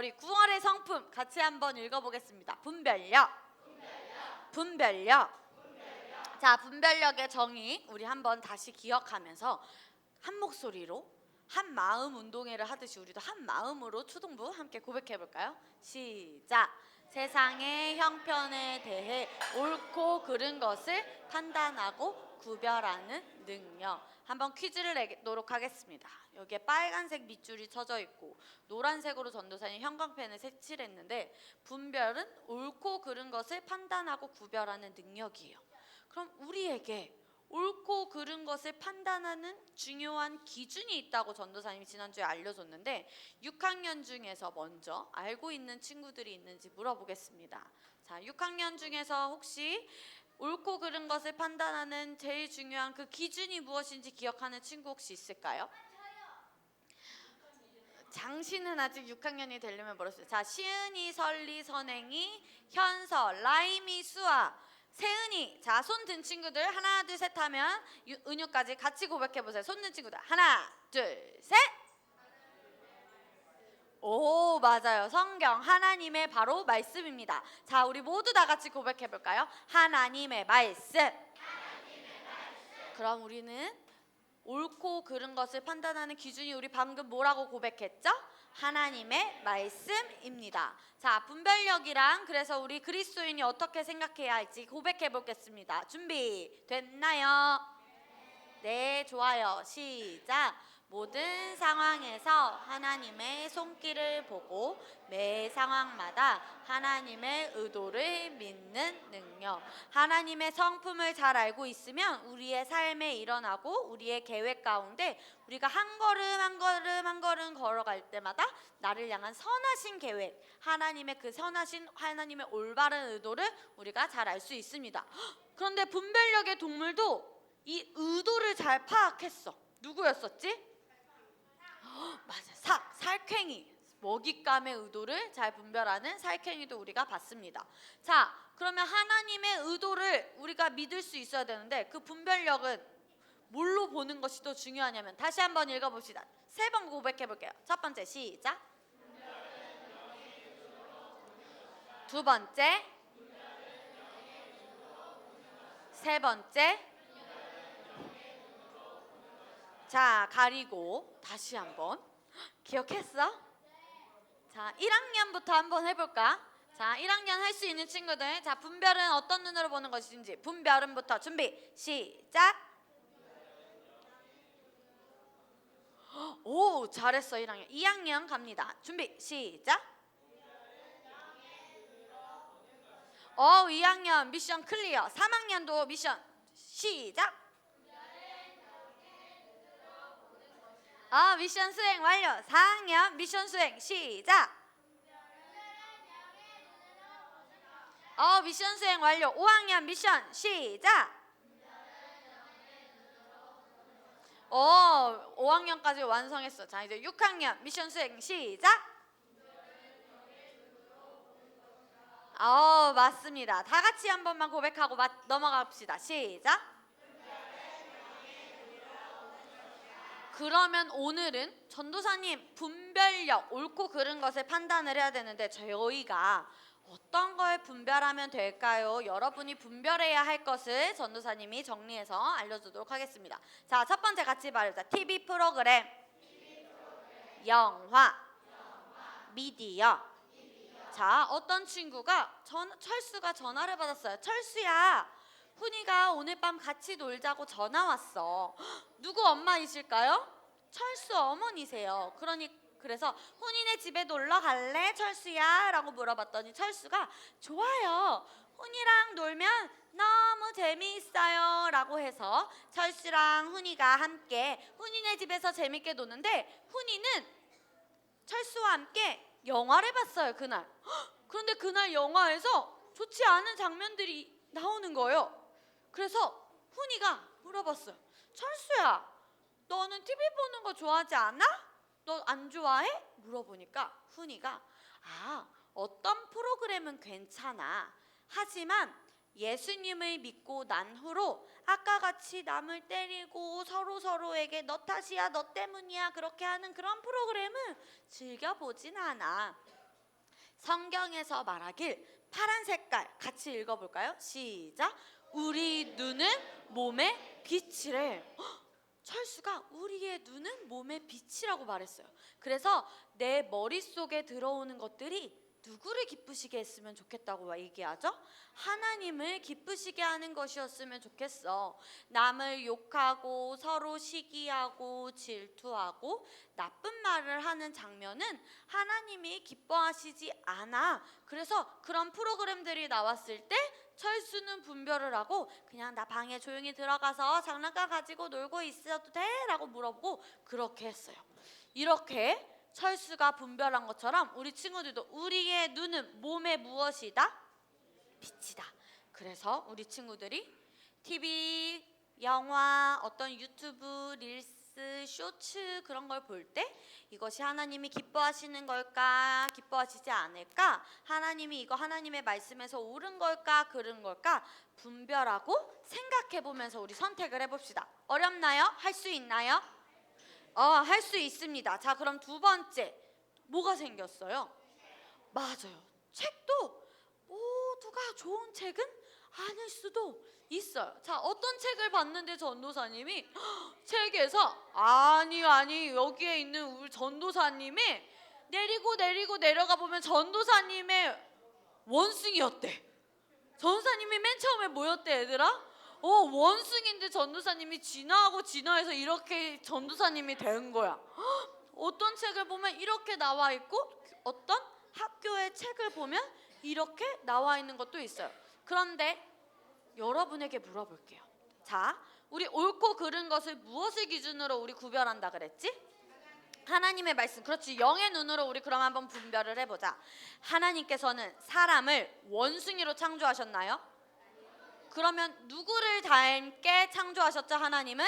우리 9월의 성품 같이 한번 읽어보겠습니다. 분별력. 분별력. 자, 분별력의 정의 우리 한번 다시 기억하면서 한 목소리로 한 마음 운동회를 하듯이 우리도 한 마음으로 초등부 함께 고백해 볼까요? 시작. 세상의 형편에 대해 옳고 그른 것을 판단하고 구별하는 능력. 한번 퀴즈를 내도록 하겠습니다. 여기에 빨간색 밑줄이 쳐져 있고 노란색으로 전도사님 형광펜을 색칠했는데 분별은 옳고 그른 것을 판단하고 구별하는 능력이에요. 그럼 우리에게 옳고 그른 것을 판단하는 중요한 기준이 있다고 전도사님이 지난주에 알려줬는데 6학년 중에서 먼저 알고 있는 친구들이 있는지 물어보겠습니다. 자, 6학년 중에서 혹시 옳고 그른 것을 판단하는 제일 중요한 그 기준이 무엇인지 기억하는 친구 혹시 있을까요? 장신은 아직 6학년이 되려면 멀었어요. 자, 시은이, 설리, 선행이, 현서, 라임이, 수아, 세은이. 자, 손 든 친구들 하나 둘 셋 하면 은유까지 같이 고백해보세요. 손 든 친구들 하나 둘 셋. 오, 맞아요. 성경 하나님의 바로 말씀입니다. 자, 우리 모두 다 같이 고백해볼까요? 하나님의 말씀. 그럼 우리는 옳고 그른 것을 판단하는 기준이 우리 방금 뭐라고 고백했죠? 하나님의 말씀입니다. 자, 분별력이랑 그래서 우리 그리스도인이 어떻게 생각해야 할지 고백해 보겠습니다. 준비 됐나요? 네, 좋아요. 시작. 모든 상황에서 하나님의 손길을 보고 매 상황마다 하나님의 의도를 믿는 능력. 하나님의 성품을 잘 알고 있으면 우리의 삶에 일어나고 우리의 계획 가운데 우리가 한 걸음 한 걸음 한 걸음 걸어갈 때마다 나를 향한 선하신 계획, 하나님의 그 선하신 하나님의 올바른 의도를 우리가 잘 알 수 있습니다. 그런데 분별력의 동물도 이 의도를 잘 파악했어. 누구였었지? 맞아, 살쾡이. 먹잇감의 의도를 잘 분별하는 살쾡이도 우리가 봤습니다. 자, 그러면 하나님의 의도를 우리가 믿을 수 있어야 되는데 그 분별력은 뭘로 보는 것이 더 중요하냐면 다시 한번 읽어봅시다. 3번 고백해 볼게요. 첫 번째 시작. 두 번째, 세 번째. 자, 가리고 다시 한번. 기억했어? 자, 1학년부터 한번 해볼까? 자, 1학년 할 수 있는 친구들. 자, 분별은 어떤 눈으로 보는 것인지 분별은부터 준비 시작. 오, 잘했어. 1학년. 2학년 갑니다. 준비 시작. 2학년 미션 클리어. 3학년도 미션 시작. 미션 수행 완료. 4학년 미션 수행 시작. 미션 수행 완료. 5학년 미션 시작. 5학년까지 완성했어. 자, 이제 6학년 미션 수행 시작. 맞습니다. 다 같이 한 번만 고백하고 넘어갑시다. 시작. 그러면 오늘은 전도사님 분별력, 옳고 그른 것을 판단을 해야 되는데 저희가 어떤 걸 분별하면 될까요? 여러분이 분별해야 할 것을 전도사님이 정리해서 알려주도록 하겠습니다. 자, 첫 번째 같이 말해보자. TV 프로그램, 영화, 미디어. 자, 어떤 친구가 철수가 전화를 받았어요. 철수야, 훈이가 오늘 밤 같이 놀자고 전화 왔어. 누구 엄마이실까요? 철수 어머니세요. 그래서 훈이네 집에 놀러 갈래? 철수야 라고 물어봤더니 철수가 좋아요. 훈이랑 놀면 너무 재미있어요 라고 해서 철수랑 훈이가 함께 훈이네 집에서 재밌게 노는데 훈이는 철수와 함께 영화를 봤어요. 그날. 그런데 그날 영화에서 좋지 않은 장면들이 나오는 거예요. 그래서 훈이가 물어봤어요. 철수야, 너는 TV 보는 거 좋아하지 않아? 너 안 좋아해? 물어보니까 훈이가 어떤 프로그램은 괜찮아. 하지만 예수님을 믿고 난 후로 아까 같이 남을 때리고 서로에게 너 탓이야, 너 때문이야 그렇게 하는 그런 프로그램은 즐겨보진 않아. 성경에서 말하길 파란 색깔 같이 읽어볼까요? 시작. 우리 눈은 몸의 빛이래. 철수가 우리의 눈은 몸의 빛이라고 말했어요. 그래서 내 머릿속에 들어오는 것들이 누구를 기쁘시게 했으면 좋겠다고 얘기하죠? 하나님을 기쁘시게 하는 것이었으면 좋겠어. 남을 욕하고 서로 시기하고 질투하고 나쁜 말을 하는 장면은 하나님이 기뻐하시지 않아. 그래서 그런 프로그램들이 나왔을 때 철수는 분별을 하고 그냥 나 방에 조용히 들어가서 장난감 가지고 놀고 있어도 돼? 라고 물어보고 그렇게 했어요. 이렇게 철수가 분별한 것처럼 우리 친구들도 우리의 눈은 몸에 무엇이다? 빛이다. 그래서 우리 친구들이 TV, 영화, 어떤 유튜브, 릴스, 쇼츠 그런 걸 볼 때 이것이 하나님이 기뻐하시는 걸까? 기뻐하시지 않을까? 하나님이 이거 하나님의 말씀에서 옳은 걸까? 그른 걸까? 분별하고 생각해 보면서 우리 선택을 해봅시다. 어렵나요? 할 수 있나요? 할 수 있습니다. 자, 그럼 두 번째 뭐가 생겼어요? 맞아요. 책도 모두가 좋은 책은 아닐 수도 있어요. 자, 어떤 책을 봤는데 전도사님이 책에서 아니 여기에 있는 우리 전도사님이 내리고 내려가 보면 전도사님의 원숭이였대. 전도사님이 맨 처음에 뭐였대 얘들아? 원숭인데 전도사님이 진화해서 이렇게 전도사님이 된 거야. 어떤 책을 보면 이렇게 나와 있고 어떤 학교의 책을 보면 이렇게 나와 있는 것도 있어요. 그런데 여러분에게 물어볼게요. 자, 우리 옳고 그른 것을 무엇을 기준으로 우리 구별한다 그랬지? 하나님의 말씀. 그렇지. 영의 눈으로 우리 그럼 한번 분별을 해보자. 하나님께서는 사람을 원숭이로 창조하셨나요? 그러면 누구를 닮게 창조하셨죠? 하나님은?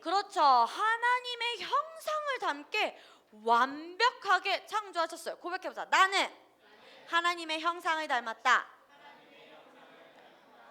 그렇죠. 하나님의 형상을 닮게 완벽하게 창조하셨어요. 고백해보자. 나는 하나님의 형상을 닮았다.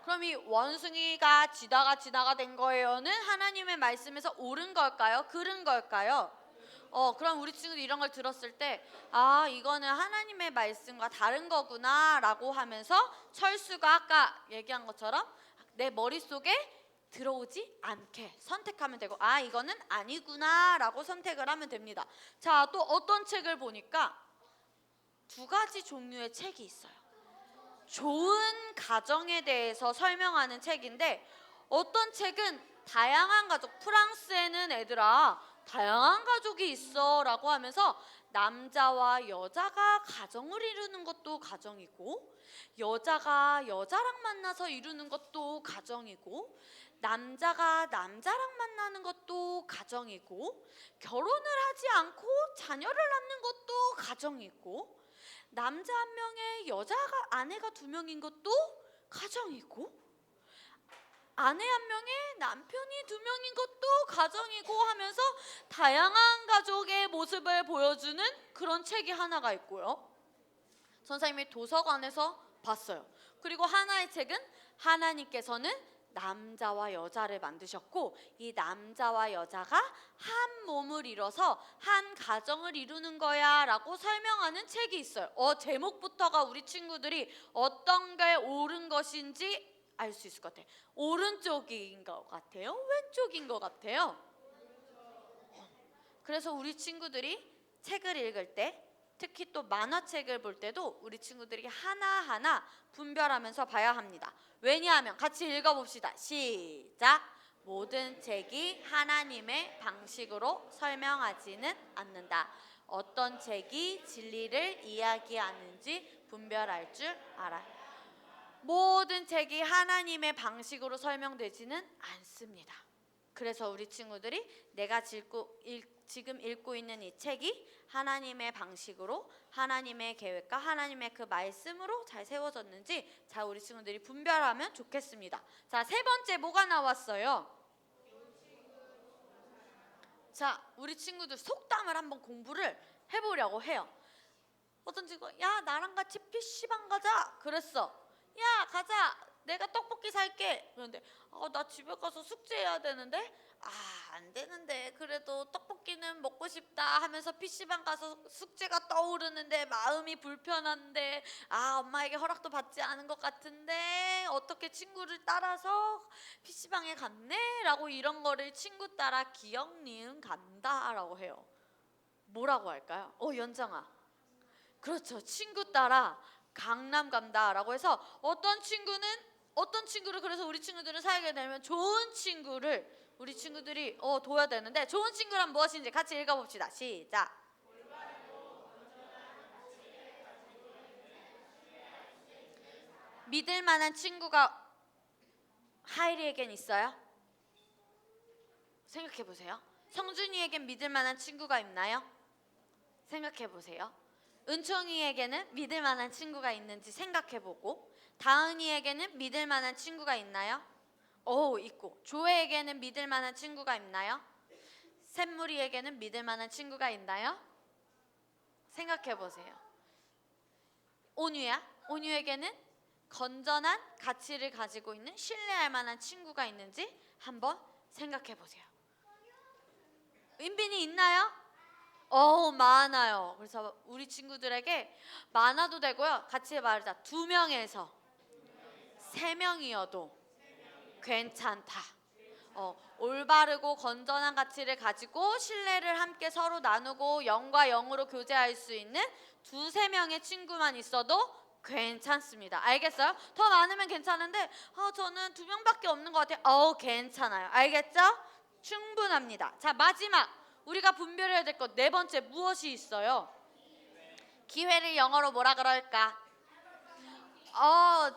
그럼 이 원숭이가 지다가 된 거예요는 하나님의 말씀에서 옳은 걸까요? 그른 걸까요? 그럼 우리 친구들 이런 걸 들었을 때 이거는 하나님의 말씀과 다른 거구나 라고 하면서 철수가 아까 얘기한 것처럼 내 머릿속에 들어오지 않게 선택하면 되고 이거는 아니구나 라고 선택을 하면 됩니다. 자, 또 어떤 책을 보니까 두 가지 종류의 책이 있어요. 좋은 가정에 대해서 설명하는 책인데 어떤 책은 다양한 가족, 프랑스에는 애들아 다양한 가족이 있어 라고 하면서 남자와 여자가 가정을 이루는 것도 가정이고 여자가 여자랑 만나서 이루는 것도 가정이고 남자가 남자랑 만나는 것도 가정이고 결혼을 하지 않고 자녀를 낳는 것도 가정이고 남자 한 명에 여자가 아내가 2명인 것도 가정이고 아내 한 명에 남편이 2명인 것도 가정이고 하면서 다양한 가족의 모습을 보여주는 그런 책이 하나가 있고요. 선생님이 도서관에서 봤어요. 그리고 하나의 책은 하나님께서는 남자와 여자를 만드셨고 이 남자와 여자가 한 몸을 이뤄서 한 가정을 이루는 거야 라고 설명하는 책이 있어요. 제목부터가 우리 친구들이 어떤 게 옳은 것인지 알 수 있을 것 같아요. 오른쪽인 것 같아요? 왼쪽인 것 같아요? 그래서 우리 친구들이 책을 읽을 때 특히 또 만화책을 볼 때도 우리 친구들이 하나하나 분별하면서 봐야 합니다. 왜냐하면 같이 읽어봅시다. 시작! 모든 책이 하나님의 방식으로 설명하지는 않는다. 어떤 책이 진리를 이야기하는지 분별할 줄 알아요. 모든 책이 하나님의 방식으로 설명되지는 않습니다. 그래서 우리 친구들이 내가 지금 읽고 있는 이 책이 하나님의 방식으로 하나님의 계획과 하나님의 그 말씀으로 잘 세워졌는지 자 우리 친구들이 분별하면 좋겠습니다. 자, 세 번째 뭐가 나왔어요? 자, 우리 친구들 속담을 한번 공부를 해보려고 해요. 어떤 친구가 야 나랑 같이 PC방 가자 그랬어. 야 가자 내가 떡볶이 살게 그런데 나 집에 가서 숙제해야 되는데 안 되는데 그래도 떡볶이는 먹고 싶다 하면서 PC방 가서 숙제가 떠오르는데 마음이 불편한데 엄마에게 허락도 받지 않은 것 같은데 어떻게 친구를 따라서 PC방에 갔네? 라고 이런 거를 친구 따라 기억 니은 간다 라고 해요. 뭐라고 할까요? 연정아. 그렇죠. 친구 따라 강남 간다 라고 해서 어떤 친구를 그래서 우리 친구들은 사귀게 되면 좋은 친구를 우리 친구들이 둬야 되는데 좋은 친구란 무엇인지 같이 읽어봅시다. 시작. 믿을 만한 친구가 하이리에겐 있어요? 생각해 보세요. 성준이에겐 믿을 만한 친구가 있나요? 생각해 보세요. 은총이에게는 믿을 만한 친구가 있는지 생각해 보고, 다은이에게는 믿을 만한 친구가 있나요? 있고. 조혜에게는 믿을 만한 친구가 있나요? 샘물이에게는 믿을 만한 친구가 있나요? 생각해 보세요. 온유에게는 건전한 가치를 가지고 있는 신뢰할 만한 친구가 있는지 한번 생각해 보세요. 은빈이 있나요? 많아요. 그래서 우리 친구들에게 많아도 되고요. 같이 말하자. 2명에서 3명이어도 괜찮다. 올바르고 건전한 가치를 가지고 신뢰를 함께 서로 나누고 영과 영으로 교제할 수 있는 2-3명의 친구만 있어도 괜찮습니다. 알겠어요? 더 많으면 괜찮은데 저는 2명밖에 없는 것 같아요. 괜찮아요. 알겠죠? 충분합니다. 자, 마지막 우리가 분별해야 될 것 4번째 무엇이 있어요? 기회를 영어로 뭐라 그럴까?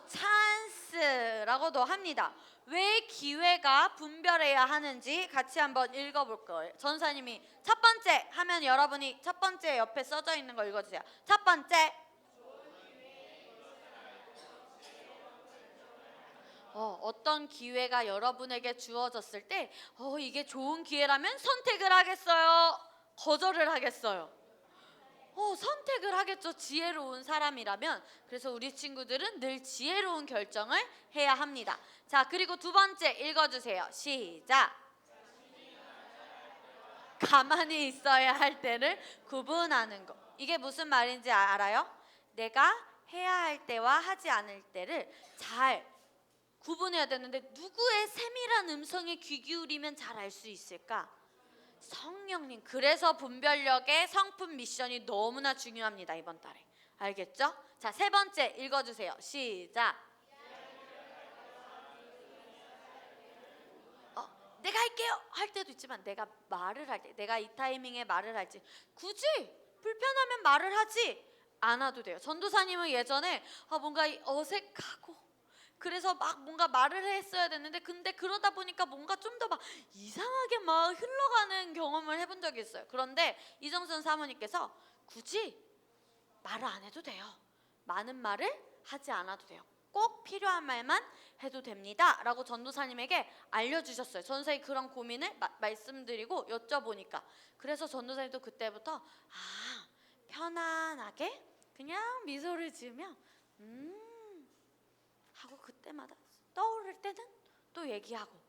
찬스라고도 합니다. 왜 기회가 분별해야 하는지 같이 한번 읽어볼 거예요. 전사님이 첫 번째 하면 여러분이 첫 번째 옆에 써져 있는 거 읽어주세요. 첫 번째. 어떤 기회가 여러분에게 주어졌을 때 이게 좋은 기회라면 선택을 하겠어요? 거절을 하겠어요? 선택을 하겠죠. 지혜로운 사람이라면. 그래서 우리 친구들은 늘 지혜로운 결정을 해야 합니다. 자, 그리고 2번째 읽어주세요. 시작. 가만히 있어야 할 때를 구분하는 것. 이게 무슨 말인지 알아요? 내가 해야 할 때와 하지 않을 때를 잘 구분해야 되는데 누구의 세밀한 음성에 귀 기울이면 잘 알 수 있을까? 성령님. 그래서 분별력의 성품 미션이 너무나 중요합니다. 이번 달에. 알겠죠? 자, 3번째 읽어주세요. 시작. 내가 할게요 할 때도 있지만 내가 말을 할 때, 내가 이 타이밍에 말을 할지 굳이 불편하면 말을 하지 않아도 돼요. 전도사님은 예전에 뭔가 어색하고 그래서 막 뭔가 말을 했어야 됐는데 근데 그러다 보니까 뭔가 좀 더 막 이상하게 막 흘러가는 경험을 해본 적이 있어요. 그런데 이정순 사모님께서 굳이 말을 안 해도 돼요. 많은 말을 하지 않아도 돼요. 꼭 필요한 말만 해도 됩니다 라고 전도사님에게 알려주셨어요. 전도사님 그런 고민을 말씀드리고 여쭤보니까. 그래서 전도사님도 그때부터 편안하게 그냥 미소를 지으며 하고 그때마다 떠오를 때는 또 얘기하고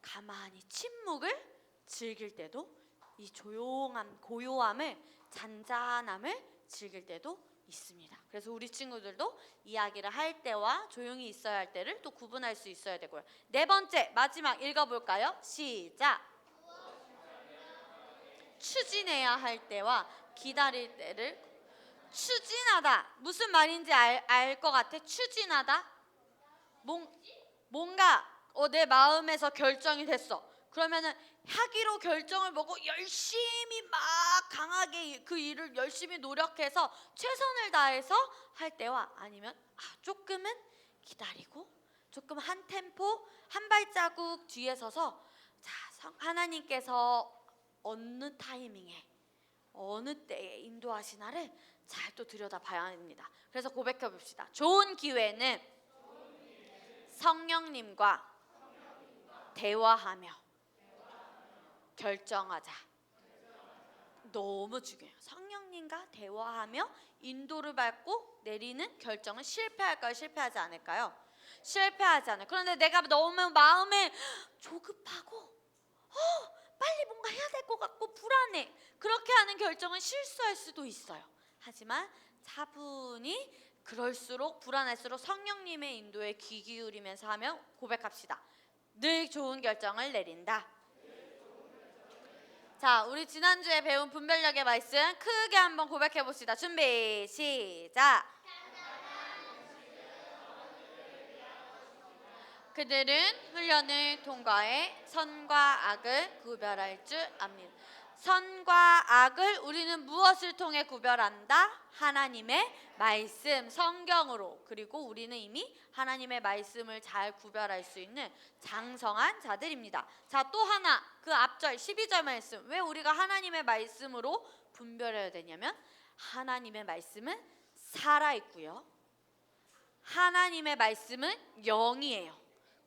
가만히 침묵을 즐길 때도 이 조용함, 고요함을, 잔잔함을 즐길 때도 있습니다. 그래서 우리 친구들도 이야기를 할 때와 조용히 있어야 할 때를 또 구분할 수 있어야 되고요. 4번째 마지막 읽어볼까요? 시작. 추진해야 할 때와 기다릴 때를. 추진하다 무슨 말인지 알 것 같아? 추진하다 뭔가 내 마음에서 결정이 됐어. 그러면은 하기로 결정을 먹고 열심히 막 강하게 그 일을 열심히 노력해서 최선을 다해서 할 때와 아니면 조금은 기다리고 조금 한 템포 한 발자국 뒤에 서서 자, 하나님께서 어느 타이밍에 어느 때에 인도하시나를 잘 또 들여다봐야 합니다. 그래서 고백해 봅시다. 좋은 기회는 성령님과 대화하며 결정하자. 너무 중요해요. 성령님과 대화하며 인도를 받고 내리는 결정은 실패할까요? 실패하지 않을까요? 실패하지 않아요. 그런데 내가 너무 마음에 조급하고 빨리 뭔가 해야 될 것 같고 불안해. 그렇게 하는 결정은 실수할 수도 있어요. 하지만 차분히 그럴수록 불안할수록 성령님의 인도에 귀 기울이면서 하면 고백합시다. 늘 좋은 결정을 내린다. 자, 우리 지난주에 배운 분별력의 말씀 크게 한번 고백해 봅시다. 준비, 시작. 그들은 훈련을 통과해 선과 악을 구별할 줄 압니다. 선과 악을 우리는 무엇을 통해 구별한다? 하나님의 말씀, 성경으로. 그리고 우리는 이미 하나님의 말씀을 잘 구별할 수 있는 장성한 자들입니다. 자, 또 하나 그 앞절 12절 말씀. 왜 우리가 하나님의 말씀으로 분별해야 되냐면 하나님의 말씀은 살아있고요. 하나님의 말씀은 영이에요.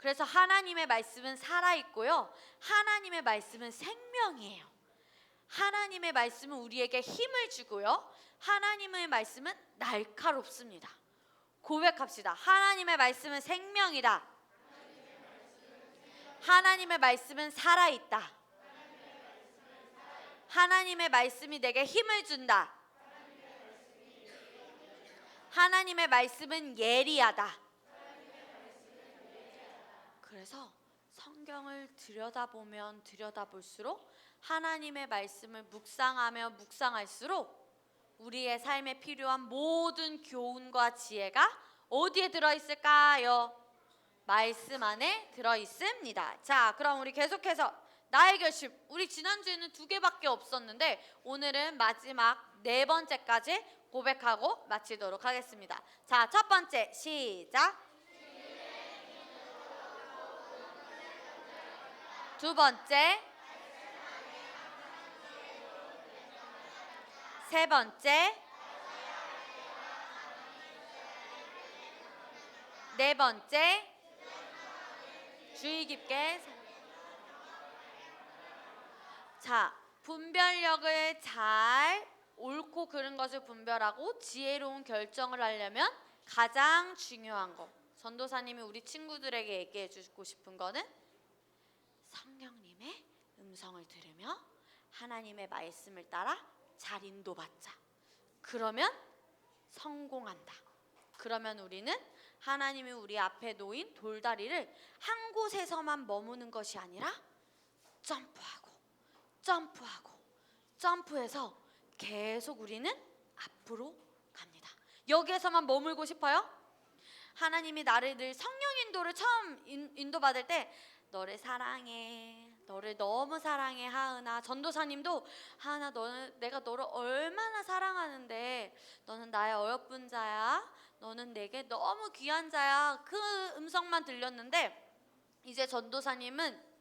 그래서 하나님의 말씀은 살아있고요. 하나님의 말씀은 생명이에요. 하나님의 말씀은 우리에게 힘을 주고요. 하나님의 말씀은 날카롭습니다. 고백합시다. 하나님의 말씀은 생명이다. 하나님의 말씀은 살아있다. 하나님의 말씀이 내게 힘을 준다. 하나님의 말씀은 예리하다. 그래서 성경을 들여다보면 들여다볼수록 하나님의 말씀을 묵상하며 묵상할수록 우리의 삶에 필요한 모든 교훈과 지혜가 어디에 들어있을까요? 말씀 안에 들어있습니다. 자, 그럼 우리 계속해서 나의 결심. 우리 지난주에는 2개밖에 없었는데 오늘은 마지막 4번째까지 고백하고 마치도록 하겠습니다. 자, 첫 번째 시작. 두 번째, 세 번째, 네 번째, 주의 깊게. 자, 분별력을 잘 옳고 그른 것을 분별하고 지혜로운 결정을 하려면 가장 중요한 거, 전도사님이 우리 친구들에게 얘기해 주고 싶은 거는 성령님의 음성을 들으며 하나님의 말씀을 따라 잘 인도받자. 그러면 성공한다. 그러면 우리는 하나님이 우리 앞에 놓인 돌다리를 한 곳에서만 머무는 것이 아니라 점프하고 점프하고 점프해서 계속 우리는 앞으로 갑니다. 여기에서만 머물고 싶어요? 하나님이 나를 늘 성령 인도를 처음 인도받을 때 너를 사랑해, 너를 너무 사랑해 하은아. 전도사님도 하은아, 내가 너를 얼마나 사랑하는데 너는 나의 어여쁜 자야, 너는 내게 너무 귀한 자야. 그 음성만 들렸는데 이제 전도사님은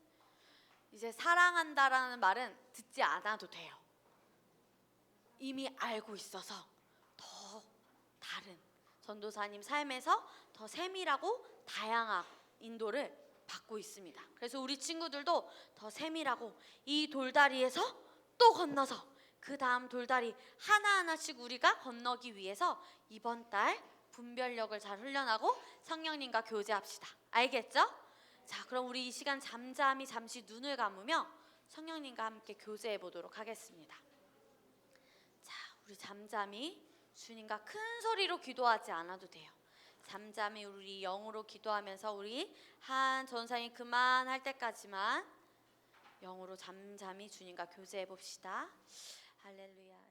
이제 사랑한다라는 말은 듣지 않아도 돼요. 이미 알고 있어서 더 다른 전도사님 삶에서 더 세밀하고 다양한 인도를 받고 있습니다. 그래서 우리 친구들도 더 세밀하고 이 돌다리에서 또 건너서 그 다음 돌다리 하나하나씩 우리가 건너기 위해서 이번 달 분별력을 잘 훈련하고 성령님과 교제합시다. 알겠죠? 자, 그럼 우리 이 시간 잠잠히 잠시 눈을 감으며 성령님과 함께 교제해 보도록 하겠습니다. 자, 우리 잠잠히 주님과 큰 소리로 기도하지 않아도 돼요. 잠잠히 우리 영으로 기도하면서 우리 한 전사님 그만할 때까지만 영으로 잠잠히 주님과 교제해 봅시다. 할렐루야.